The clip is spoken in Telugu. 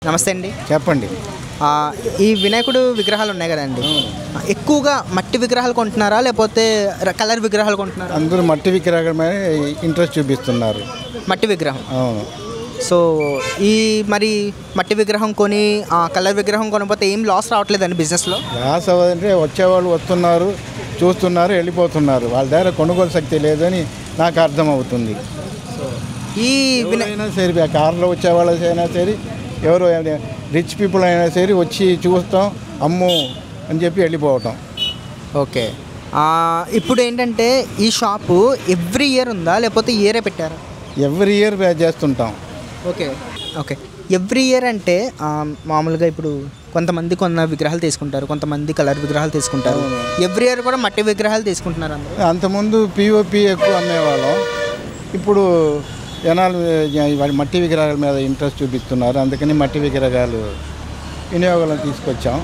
నమస్తే అండి. చెప్పండి. ఈ వినాయకుడు విగ్రహాలు ఉన్నాయి కదండి, ఎక్కువగా మట్టి విగ్రహాలు కొంటున్నారా లేకపోతే కలర్ విగ్రహాలు కొంటున్నారా? అందరూ మట్టి విగ్రహాల మీద ఇంట్రెస్ట్ చూపిస్తున్నారు. మట్టి విగ్రహం. అవును. సో ఈ మరి మట్టి విగ్రహం కొని కలర్ విగ్రహం కొనకపోతే ఏం లాస్ రావట్లేదండి బిజినెస్లో? లాస్ అవ్వదంటే వచ్చేవాళ్ళు వస్తున్నారు, చూస్తున్నారు, వెళ్ళిపోతున్నారు. వాళ్ళ దగ్గర కొనుగోలు శక్తి లేదని నాకు అర్థమవుతుంది. ఈ అయినా సరే కార్లో వచ్చేవాళ్ళు అయినా సరే, ఎవరు రిచ్ పీపుల్ అయినా సరే వచ్చి చూస్తాం, అమ్ము అని చెప్పి వెళ్ళిపోవటం. ఓకే. ఇప్పుడు ఏంటంటే ఈ షాపు ఎవ్రీ ఇయర్ ఉందా లేకపోతే ఇయరే పెట్టారా? ఎవ్రీ ఇయర్ చేస్తుంటాం. Okay okay. ఎవ్రీ ఇయర్ అంటే మామూలుగా ఇప్పుడు కొంతమంది కొన్న విగ్రహాలు తీసుకుంటారు, కొంతమంది కలర్ విగ్రహాలు తీసుకుంటారు. ఎవ్రీ ఇయర్ కూడా మట్టి విగ్రహాలు తీసుకుంటున్నారు అందరూ. అంతకుముందు పిఓపి ఎక్కువ అమ్మేవాళ్ళం. ఇప్పుడు జనాలు మట్టి విగ్రహాల మీద ఇంట్రెస్ట్ చూపిస్తున్నారు. అందుకని మట్టి విగ్రహాలు వినియోగంలో తీసుకొచ్చాం.